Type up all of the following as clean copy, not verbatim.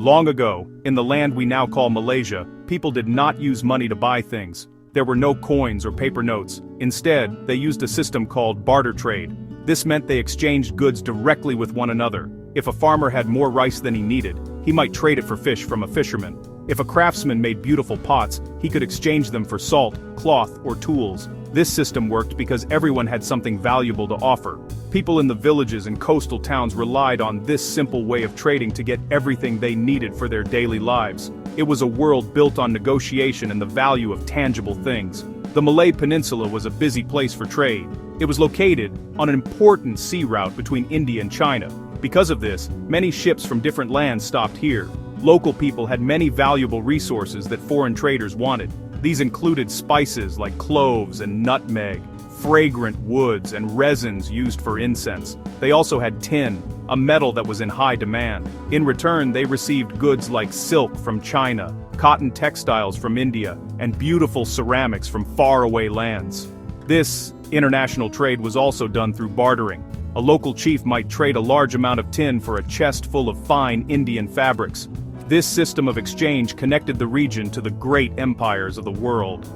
Long ago, in the land we now call Malaysia, people did not use money to buy things. There were no coins or paper notes. Instead, they used a system called barter trade. This meant they exchanged goods directly with one another. If a farmer had more rice than he needed, he might trade it for fish from a fisherman. If a craftsman made beautiful pots, he could exchange them for salt, cloth, or tools. This system worked because everyone had something valuable to offer. People in the villages and coastal towns relied on this simple way of trading to get everything they needed for their daily lives. It was a world built on negotiation and the value of tangible things. The Malay Peninsula was a busy place for trade. It was located on an important sea route between India and China. Because of this, many ships from different lands stopped here. Local people had many valuable resources that foreign traders wanted. These included spices like cloves and nutmeg, fragrant woods and resins used for incense. They also had tin, a metal that was in high demand. In return, they received goods like silk from China, cotton textiles from India, and beautiful ceramics from faraway lands. This international trade was also done through bartering. A local chief might trade a large amount of tin for a chest full of fine Indian fabrics. This system of exchange connected the region to the great empires of the world.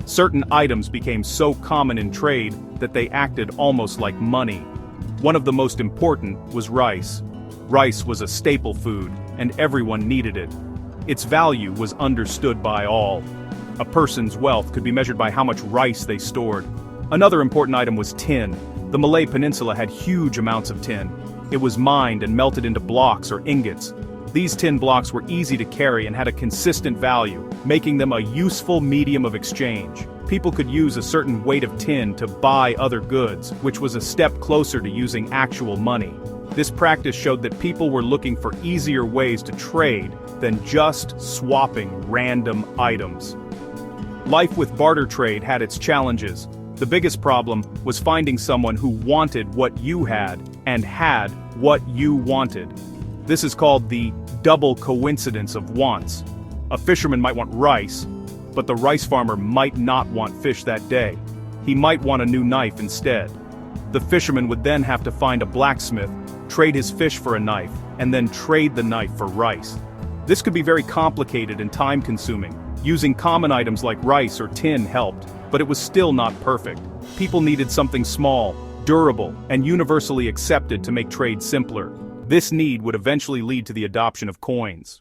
Certain items became so common in trade that they acted almost like money. One of the most important was rice. Rice was a staple food, and everyone needed it. Its value was understood by all. A person's wealth could be measured by how much rice they stored. Another important item was tin. The Malay Peninsula had huge amounts of tin. It was mined and melted into blocks or ingots. These tin blocks were easy to carry and had a consistent value, making them a useful medium of exchange. People could use a certain weight of tin to buy other goods, which was a step closer to using actual money. This practice showed that people were looking for easier ways to trade than just swapping random items. Life with barter trade had its challenges. The biggest problem was finding someone who wanted what you had and had what you wanted. This is called the double coincidence of wants. A fisherman might want rice, but the rice farmer might not want fish that day. He might want a new knife instead. The fisherman would then have to find a blacksmith, trade his fish for a knife, and then trade the knife for rice. This could be very complicated and time-consuming. Using common items like rice or tin helped, but it was still not perfect. People needed something small, durable, and universally accepted to make trade simpler. This need would eventually lead to the adoption of coins.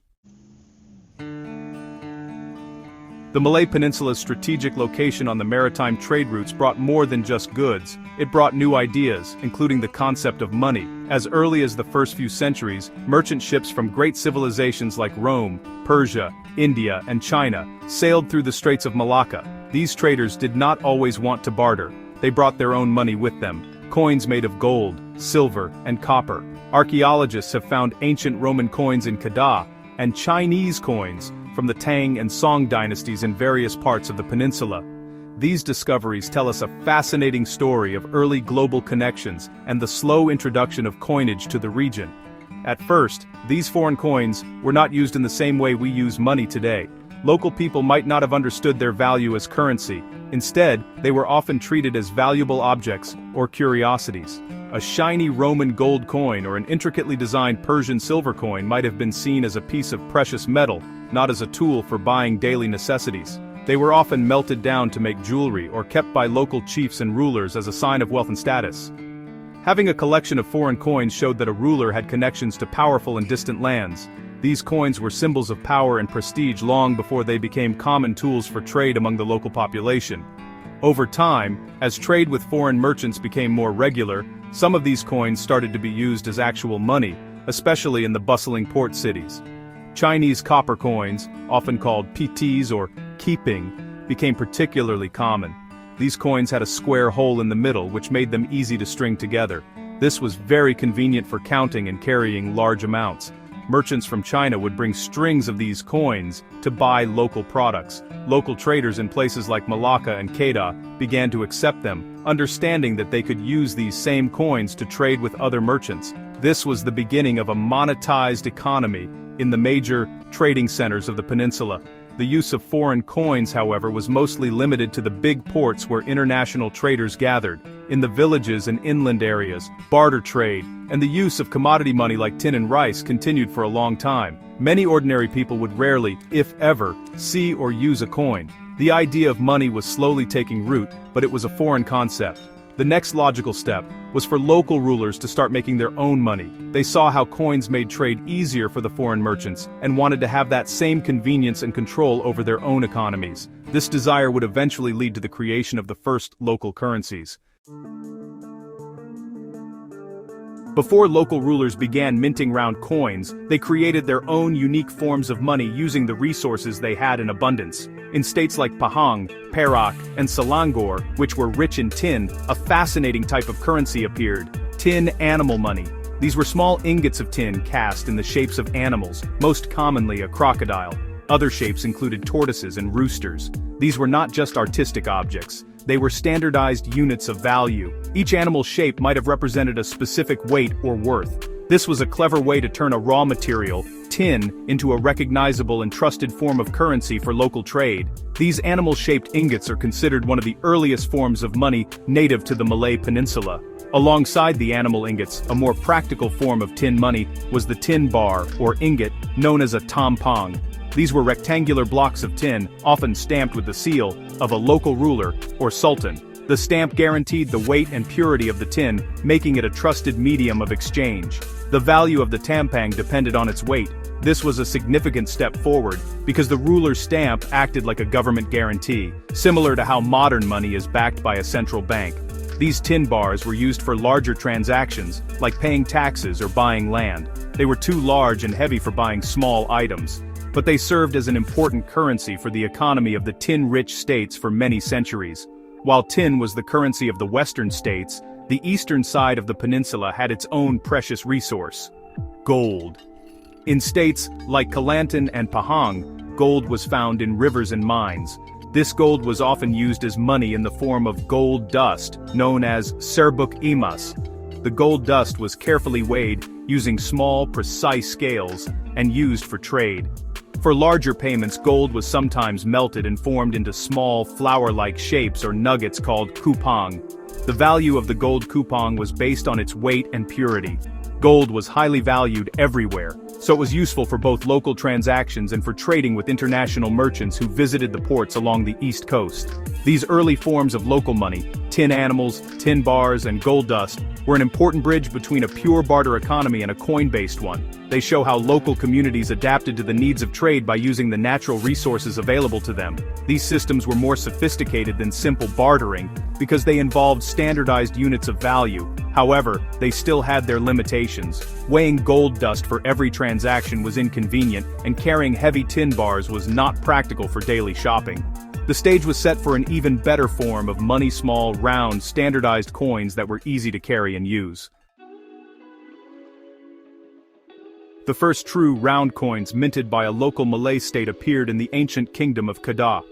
The Malay Peninsula's strategic location on the maritime trade routes brought more than just goods. It brought new ideas, including the concept of money. As early as the first few centuries, merchant ships from great civilizations like Rome, Persia, India, and China sailed through the Straits of Malacca. These traders did not always want to barter. They brought their own money with them, coins made of gold, silver, and copper. Archaeologists have found ancient Roman coins in Kedah, and Chinese coins from the Tang and Song dynasties in various parts of the peninsula. These discoveries tell us a fascinating story of early global connections and the slow introduction of coinage to the region. At first, these foreign coins were not used in the same way we use money today. Local people might not have understood their value as currency. Instead, they were often treated as valuable objects or curiosities. A shiny Roman gold coin or an intricately designed Persian silver coin might have been seen as a piece of precious metal, not as a tool for buying daily necessities. They were often melted down to make jewelry or kept by local chiefs and rulers as a sign of wealth and status. Having a collection of foreign coins showed that a ruler had connections to powerful and distant lands. These coins were symbols of power and prestige long before they became common tools for trade among the local population. Over time, as trade with foreign merchants became more regular, some of these coins started to be used as actual money, especially in the bustling port cities. Chinese copper coins, often called PTs or keeping, became particularly common. These coins had a square hole in the middle which made them easy to string together. This was very convenient for counting and carrying large amounts. Merchants from China would bring strings of these coins to buy local products. Local traders in places like Malacca and Kedah began to accept them, understanding that they could use these same coins to trade with other merchants. This was the beginning of a monetized economy in the major trading centers of the peninsula. The use of foreign coins, however, was mostly limited to the big ports where international traders gathered. In the villages and inland areas, barter trade and the use of commodity money like tin and rice continued for a long time. Many ordinary people would rarely, if ever, see or use a coin. The idea of money was slowly taking root, but it was a foreign concept. The next logical step was for local rulers to start making their own money. They saw how coins made trade easier for the foreign merchants and wanted to have that same convenience and control over their own economies. This desire would eventually lead to the creation of the first local currencies. Before local rulers began minting round coins, they created their own unique forms of money using the resources they had in abundance. In states like Pahang, Perak, and Selangor, which were rich in tin, a fascinating type of currency appeared: tin animal money. These were small ingots of tin cast in the shapes of animals, most commonly a crocodile. Other shapes included tortoises and roosters. These were not just artistic objects. They were standardized units of value. Each animal's shape might have represented a specific weight or worth. This was a clever way to turn a raw material, tin, into a recognizable and trusted form of currency for local trade. These animal-shaped ingots are considered one of the earliest forms of money native to the Malay Peninsula. Alongside the animal ingots, a more practical form of tin money was the tin bar, or ingot, known as a tompong. These were rectangular blocks of tin, often stamped with the seal of a local ruler or sultan. The stamp guaranteed the weight and purity of the tin, making it a trusted medium of exchange. The value of the tampang depended on its weight. This was a significant step forward, because the ruler's stamp acted like a government guarantee, similar to how modern money is backed by a central bank. These tin bars were used for larger transactions, like paying taxes or buying land. They were too large and heavy for buying small items, but they served as an important currency for the economy of the tin-rich states for many centuries. While tin was the currency of the western states, the eastern side of the peninsula had its own precious resource: gold. In states like Kelantan and Pahang, gold was found in rivers and mines. This gold was often used as money in the form of gold dust, known as serbuk emas. The gold dust was carefully weighed using small, precise scales and used for trade. For larger payments, gold was sometimes melted and formed into small, flower-like shapes or nuggets called kupang. The value of the gold kupang was based on its weight and purity. Gold was highly valued everywhere, so it was useful for both local transactions and for trading with international merchants who visited the ports along the east coast. These early forms of local money, tin animals, tin bars, and gold dust, were an important bridge between a pure barter economy and a coin-based one. They show how local communities adapted to the needs of trade by using the natural resources available to them. These systems were more sophisticated than simple bartering, because they involved standardized units of value. However, they still had their limitations. Weighing gold dust for every transaction was inconvenient, and carrying heavy tin bars was not practical for daily shopping. The stage was set for an even better form of money: small, round, standardized coins that were easy to carry and use. The first true round coins minted by a local Malay state appeared in the ancient kingdom of Kedah.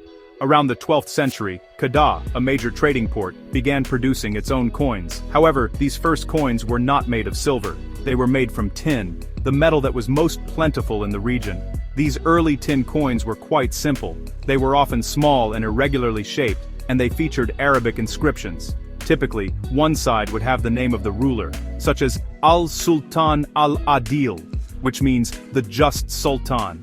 Around the 12th century, Kedah, a major trading port, began producing its own coins. However, these first coins were not made of silver. They were made from tin, the metal that was most plentiful in the region. These early tin coins were quite simple. They were often small and irregularly shaped, and they featured Arabic inscriptions. Typically, one side would have the name of the ruler, such as Al-Sultan al-Adil, which means the just sultan.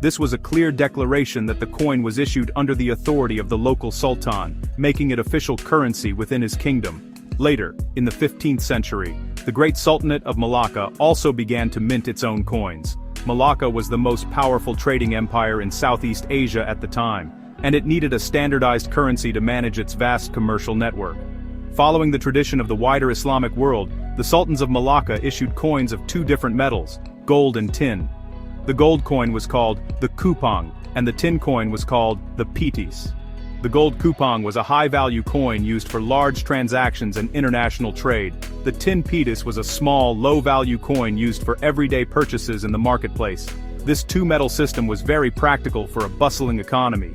This was a clear declaration that the coin was issued under the authority of the local sultan, making it official currency within his kingdom. Later, in the 15th century, the Great Sultanate of Malacca also began to mint its own coins. Malacca was the most powerful trading empire in Southeast Asia at the time, and it needed a standardized currency to manage its vast commercial network. Following the tradition of the wider Islamic world, the sultans of Malacca issued coins of two different metals: gold and tin. The gold coin was called the kupang, and the tin coin was called the pitis. The gold kupang was a high-value coin used for large transactions and international trade. The tin pitis was a small, low-value coin used for everyday purchases in the marketplace. This two-metal system was very practical for a bustling economy.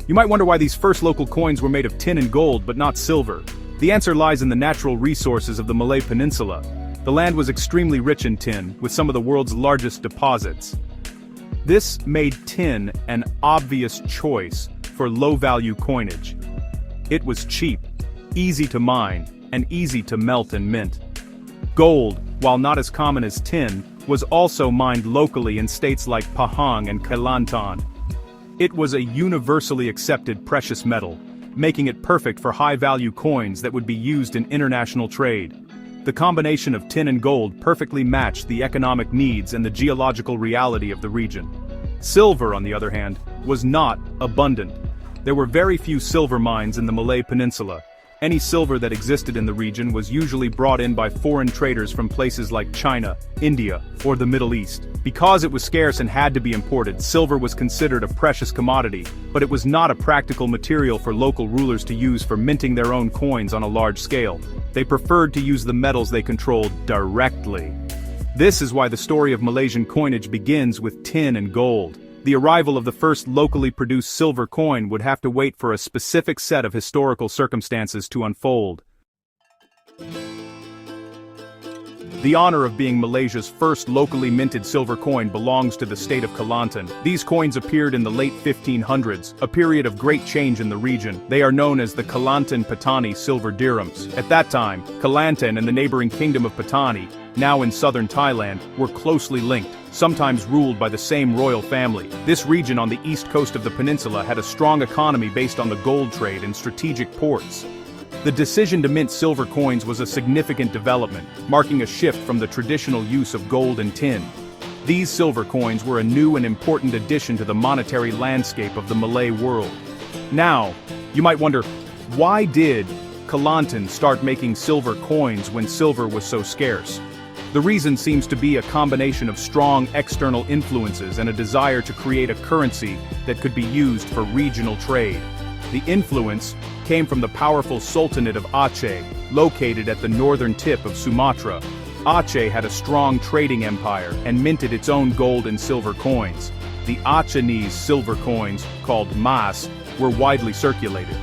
You might wonder why these first local coins were made of tin and gold but not silver. The answer lies in the natural resources of the Malay Peninsula. The land was extremely rich in tin, with some of the world's largest deposits. This made tin an obvious choice for low-value coinage. It was cheap, easy to mine, and easy to melt and mint. Gold, while not as common as tin, was also mined locally in states like Pahang and Kelantan. It was a universally accepted precious metal, making it perfect for high-value coins that would be used in international trade. The combination of tin and gold perfectly matched the economic needs and the geological reality of the region. Silver, on the other hand, was not abundant. There were very few silver mines in the Malay Peninsula. Any silver that existed in the region was usually brought in by foreign traders from places like China, India, or the Middle East. Because it was scarce and had to be imported, silver was considered a precious commodity, but it was not a practical material for local rulers to use for minting their own coins on a large scale. They preferred to use the metals they controlled directly. This is why the story of Malaysian coinage begins with tin and gold. The arrival of the first locally produced silver coin would have to wait for a specific set of historical circumstances to unfold. The honor of being Malaysia's first locally minted silver coin belongs to the state of Kelantan. These coins appeared in the late 1500s, a period of great change in the region. They are known as the Kelantan Patani silver dirhams. At that time, Kelantan and the neighboring kingdom of Patani, now in southern Thailand, were closely linked, sometimes ruled by the same royal family. This region on the east coast of the peninsula had a strong economy based on the gold trade and strategic ports. The decision to mint silver coins was a significant development, marking a shift from the traditional use of gold and tin. These silver coins were a new and important addition to the monetary landscape of the Malay world. Now, you might wonder, why did Kelantan start making silver coins when silver was so scarce? The reason seems to be a combination of strong external influences and a desire to create a currency that could be used for regional trade. The influence came from the powerful Sultanate of Aceh, located at the northern tip of Sumatra. Aceh had a strong trading empire and minted its own gold and silver coins. The Acehnese silver coins, called mas, were widely circulated.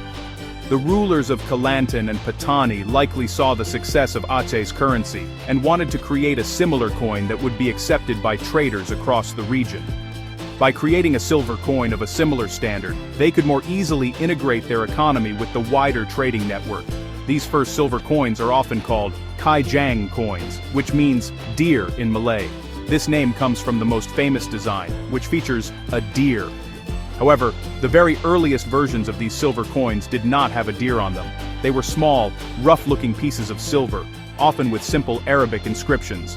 The rulers of Kelantan and Patani likely saw the success of Aceh's currency and wanted to create a similar coin that would be accepted by traders across the region. By creating a silver coin of a similar standard, they could more easily integrate their economy with the wider trading network. These first silver coins are often called Kaijang coins, which means deer in Malay. This name comes from the most famous design, which features a deer. However, the very earliest versions of these silver coins did not have a deer on them. They were small, rough-looking pieces of silver, often with simple Arabic inscriptions.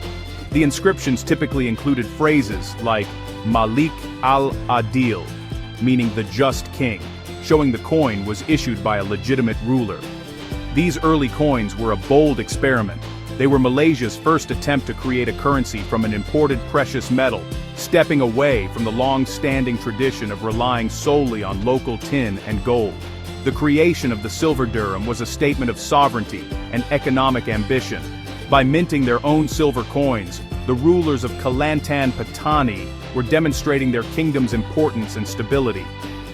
The inscriptions typically included phrases like Malik al-Adil, meaning the just king, showing the coin was issued by a legitimate ruler. These early coins were a bold experiment. They were Malaysia's first attempt to create a currency from an imported precious metal, stepping away from the long-standing tradition of relying solely on local tin and gold. The creation of the silver dirham was a statement of sovereignty and economic ambition. By minting their own silver coins, the rulers of Kelantan Patani were demonstrating their kingdom's importance and stability.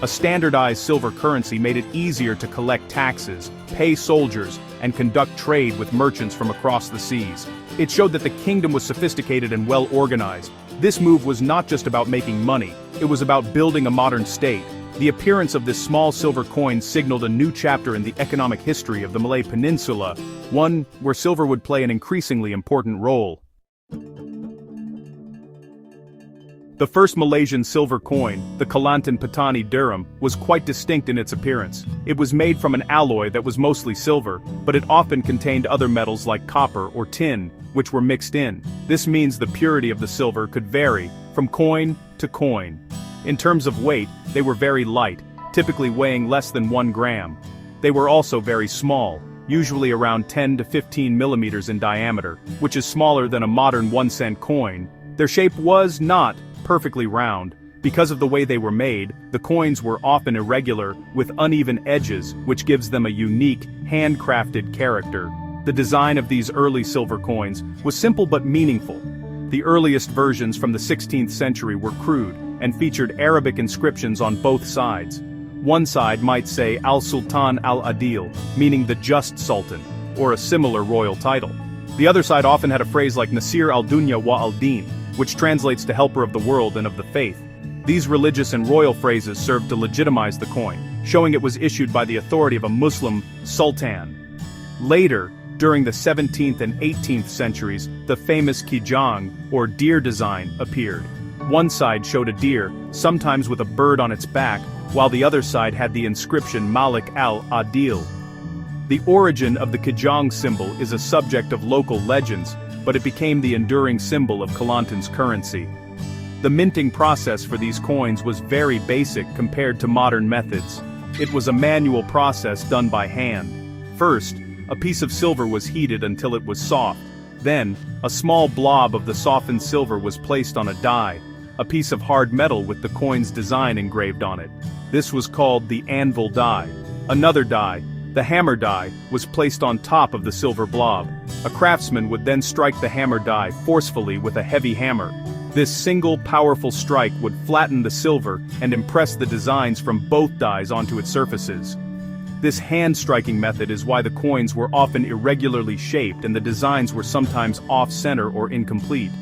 A standardized silver currency made it easier to collect taxes, pay soldiers, and conduct trade with merchants from across the seas. It showed that the kingdom was sophisticated and well organized. This move was not just about making money, it was about building a modern state. The appearance of this small silver coin signaled a new chapter in the economic history of the Malay Peninsula, one where silver would play an increasingly important role. The first Malaysian silver coin, the Kelantan Patani dirham, was quite distinct in its appearance. It was made from an alloy that was mostly silver, but it often contained other metals like copper or tin, which were mixed in. This means the purity of the silver could vary from coin to coin. In terms of weight, they were very light, typically weighing less than 1 gram. They were also very small, usually around 10 to 15 millimeters in diameter, which is smaller than a modern 1-cent coin. Their shape was not perfectly round. Because of the way they were made, the coins were often irregular, with uneven edges, which gives them a unique, handcrafted character. The design of these early silver coins was simple but meaningful. The earliest versions from the 16th century were crude, and featured Arabic inscriptions on both sides. One side might say Al-Sultan al-Adil, meaning the just sultan, or a similar royal title. The other side often had a phrase like Nasir al-Dunya wa al-Din, which translates to helper of the world and of the faith. These religious and royal phrases served to legitimize the coin, showing it was issued by the authority of a Muslim sultan. Later, During the 17th and 18th centuries, the famous kijang, or deer design, appeared. One side showed a deer, sometimes with a bird on its back, while the other side had the inscription Malik al-Adil. The origin of the kijang symbol is a subject of local legends, but it became the enduring symbol of Kelantan's currency. The minting process for these coins was very basic compared to modern methods. It was a manual process done by hand. First, a piece of silver was heated until it was soft. Then, a small blob of the softened silver was placed on a die, a piece of hard metal with the coin's design engraved on it. This was called the anvil die. Another die, the hammer die, was placed on top of the silver blob. A craftsman would then strike the hammer die forcefully with a heavy hammer. This single powerful strike would flatten the silver and impress the designs from both dies onto its surfaces. This hand-striking method is why the coins were often irregularly shaped and the designs were sometimes off-center or incomplete.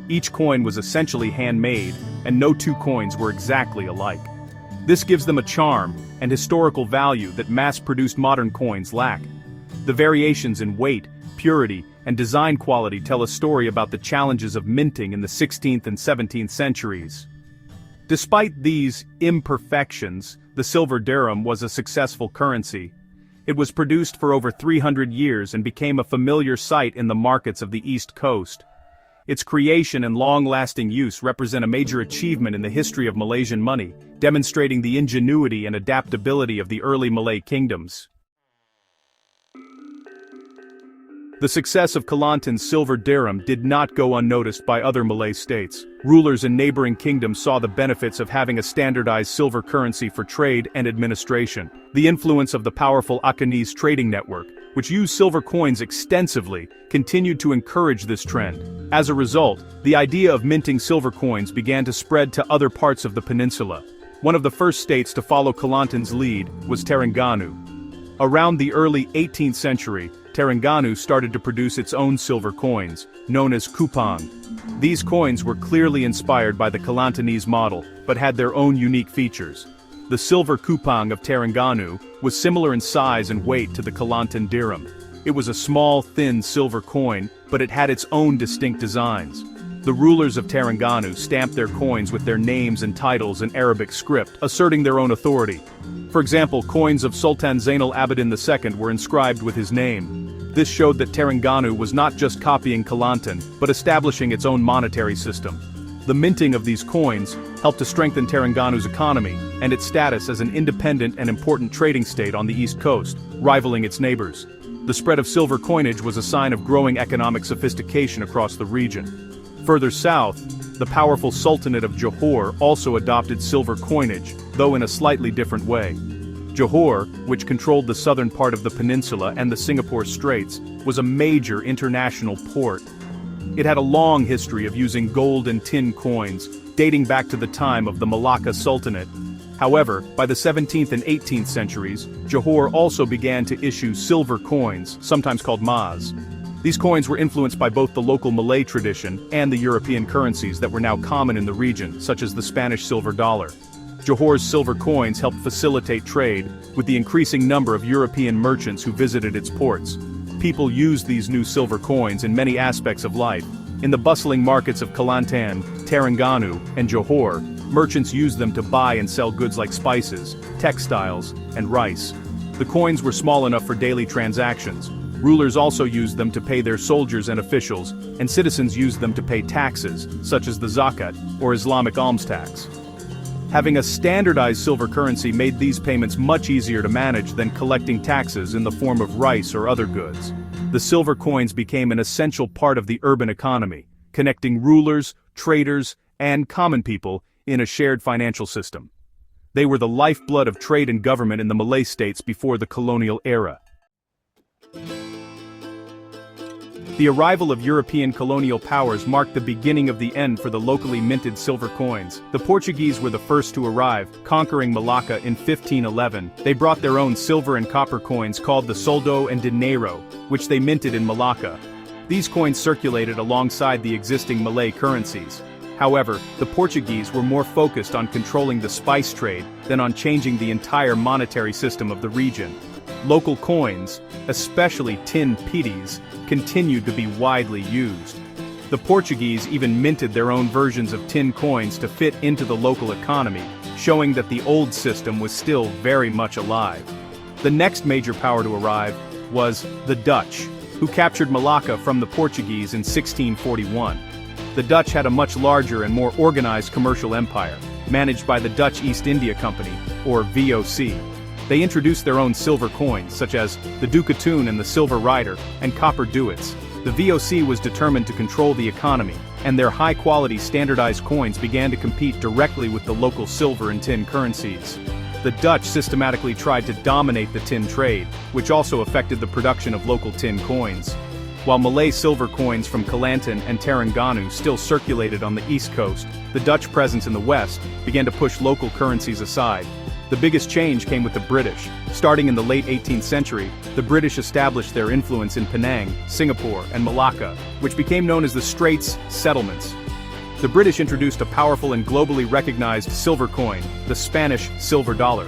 Each coin was essentially handmade, and no two coins were exactly alike. This gives them a charm and historical value that mass-produced modern coins lack. The variations in weight, purity, and design quality tell a story about the challenges of minting in the 16th and 17th centuries. Despite these imperfections, the silver dirham was a successful currency. It was produced for over 300 years and became a familiar sight in the markets of the East Coast. Its creation and long-lasting use represent a major achievement in the history of Malaysian money, demonstrating the ingenuity and adaptability of the early Malay kingdoms. The success of Kelantan's silver dirham did not go unnoticed by other Malay states. Rulers in neighboring kingdoms saw the benefits of having a standardized silver currency for trade and administration. The influence of the powerful Akanese trading network, which used silver coins extensively, continued to encourage this trend. As a result, the idea of minting silver coins began to spread to other parts of the peninsula. One of the first states to follow Kelantan's lead was Terengganu. Around the early 18th century, Terengganu started to produce its own silver coins, known as kupang. These coins were clearly inspired by the Kelantanese model, but had their own unique features. The silver kupang of Terengganu was similar in size and weight to the Kelantan dirham. It was a small, thin silver coin, but it had its own distinct designs. The rulers of Terengganu stamped their coins with their names and titles in Arabic script, asserting their own authority. For example, coins of Sultan Zainal Abidin II were inscribed with his name. This showed that Terengganu was not just copying Kelantan, but establishing its own monetary system. The minting of these coins helped to strengthen Terengganu's economy and its status as an independent and important trading state on the East Coast, rivaling its neighbors. The spread of silver coinage was a sign of growing economic sophistication across the region. Further south, the powerful Sultanate of Johor also adopted silver coinage, though in a slightly different way. Johor, which controlled the southern part of the peninsula and the Singapore Straits, was a major international port. It had a long history of using gold and tin coins, dating back to the time of the Malacca Sultanate. However, by the 17th and 18th centuries, Johor also began to issue silver coins, sometimes called mas. These coins were influenced by both the local Malay tradition and the European currencies that were now common in the region, such as the Spanish silver dollar. Johor's silver coins helped facilitate trade, with the increasing number of European merchants who visited its ports. People used these new silver coins in many aspects of life. In the bustling markets of Kelantan, Terengganu, and Johor, merchants used them to buy and sell goods like spices, textiles, and rice. The coins were small enough for daily transactions. Rulers also used them to pay their soldiers and officials, and citizens used them to pay taxes, such as the zakat, or Islamic alms tax. Having a standardized silver currency made these payments much easier to manage than collecting taxes in the form of rice or other goods. The silver coins became an essential part of the urban economy, connecting rulers, traders, and common people in a shared financial system. They were the lifeblood of trade and government in the Malay states before the colonial era. The arrival of European colonial powers marked the beginning of the end for the locally minted silver coins. The Portuguese were the first to arrive, conquering Malacca in 1511. They brought their own silver and copper coins called the soldo and dinero, which they minted in Malacca. These coins circulated alongside the existing Malay currencies. However, the Portuguese were more focused on controlling the spice trade than on changing the entire monetary system of the region. Local coins, especially tin pities, continued to be widely used. The Portuguese even minted their own versions of tin coins to fit into the local economy, showing that the old system was still very much alive. The next major power to arrive was the Dutch, who captured Malacca from the Portuguese in 1641. The Dutch had a much larger and more organized commercial empire, managed by the Dutch East India Company, or VOC. They introduced their own silver coins, such as the ducatoon and the silver rider, and copper ducats. The VOC was determined to control the economy, and their high-quality standardized coins began to compete directly with the local silver and tin currencies. The Dutch systematically tried to dominate the tin trade, which also affected the production of local tin coins. While Malay silver coins from Kelantan and Terengganu still circulated on the east coast, the Dutch presence in the west began to push local currencies aside. The biggest change came with the British. Starting in the late 18th century, the British established their influence in Penang, Singapore, and Malacca, which became known as the Straits Settlements. The British introduced a powerful and globally recognized silver coin, the Spanish silver dollar.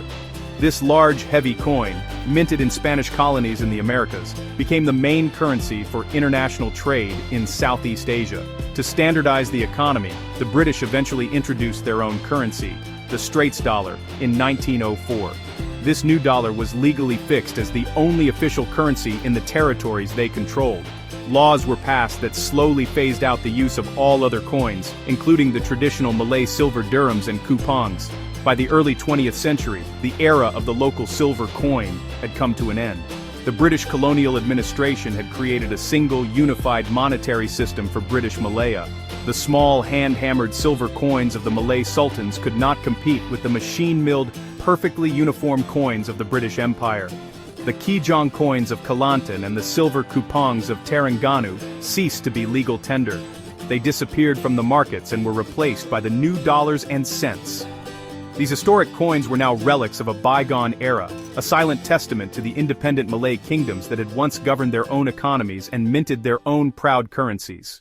This large, heavy coin, minted in Spanish colonies in the Americas, became the main currency for international trade in Southeast Asia. To standardize the economy, the British eventually introduced their own currency, the Straits dollar, in 1904. This new dollar was legally fixed as the only official currency in the territories they controlled. Laws were passed that slowly phased out the use of all other coins, including the traditional Malay silver dirhams and kupongs. By the early 20th century, the era of the local silver coin had come to an end. The British colonial administration had created a single unified monetary system for British Malaya. The small hand-hammered silver coins of the Malay sultans could not compete with the machine-milled, perfectly uniform coins of the British Empire. The Kijang coins of Kelantan and the silver kupongs of Terengganu ceased to be legal tender. They disappeared from the markets and were replaced by the new dollars and cents. These historic coins were now relics of a bygone era, a silent testament to the independent Malay kingdoms that had once governed their own economies and minted their own proud currencies.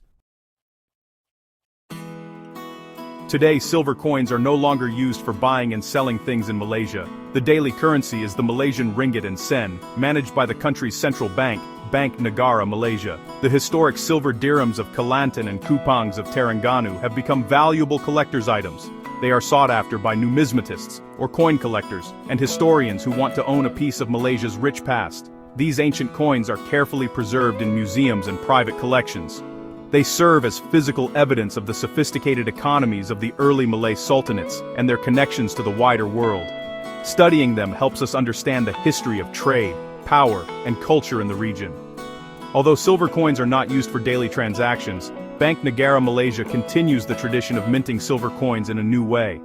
Today, silver coins are no longer used for buying and selling things in Malaysia. The daily currency is the Malaysian ringgit and sen, managed by the country's central bank, Bank Negara Malaysia. The historic silver dirhams of Kelantan and kupongs of Terengganu have become valuable collector's items. They are sought after by numismatists, or coin collectors, and historians who want to own a piece of Malaysia's rich past. These ancient coins are carefully preserved in museums and private collections. They serve as physical evidence of the sophisticated economies of the early Malay sultanates and their connections to the wider world. Studying them helps us understand the history of trade, power, and culture in the region. Although silver coins are not used for daily transactions, Bank Negara Malaysia continues the tradition of minting silver coins in a new way.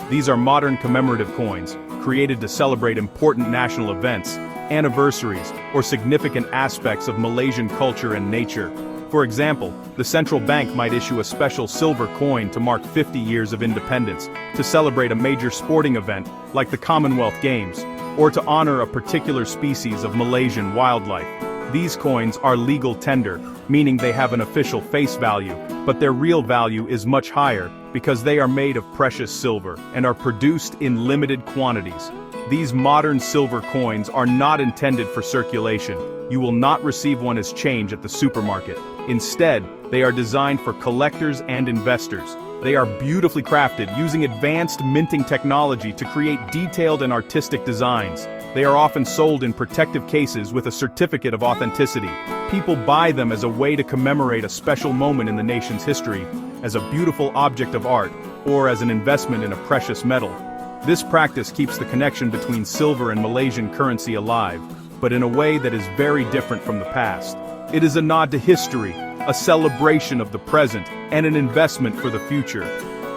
These are modern commemorative coins, created to celebrate important national events, anniversaries, or significant aspects of Malaysian culture and nature. For example, the central bank might issue a special silver coin to mark 50 years of independence, to celebrate a major sporting event, like the Commonwealth Games, or to honor a particular species of Malaysian wildlife. These coins are legal tender, meaning they have an official face value, but their real value is much higher, because they are made of precious silver, and are produced in limited quantities. These modern silver coins are not intended for circulation. You will not receive one as change at the supermarket. Instead, they are designed for collectors and investors. They are beautifully crafted using advanced minting technology to create detailed and artistic designs. They are often sold in protective cases with a certificate of authenticity. People buy them as a way to commemorate a special moment in the nation's history, as a beautiful object of art, or as an investment in a precious metal. This practice keeps the connection between silver and Malaysian currency alive, but in a way that is very different from the past. It is a nod to history, a celebration of the present, and an investment for the future.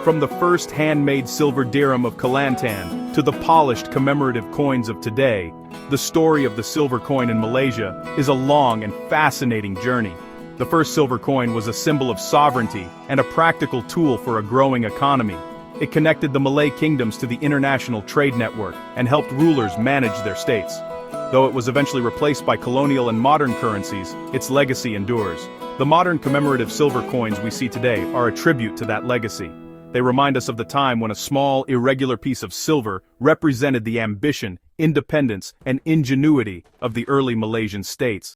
From the first handmade silver dirham of Kelantan to the polished commemorative coins of today, the story of the silver coin in Malaysia is a long and fascinating journey. The first silver coin was a symbol of sovereignty and a practical tool for a growing economy. It connected the Malay kingdoms to the international trade network and helped rulers manage their states. Though it was eventually replaced by colonial and modern currencies, its legacy endures. The modern commemorative silver coins we see today are a tribute to that legacy. They remind us of the time when a small, irregular piece of silver represented the ambition, independence, and ingenuity of the early Malaysian states.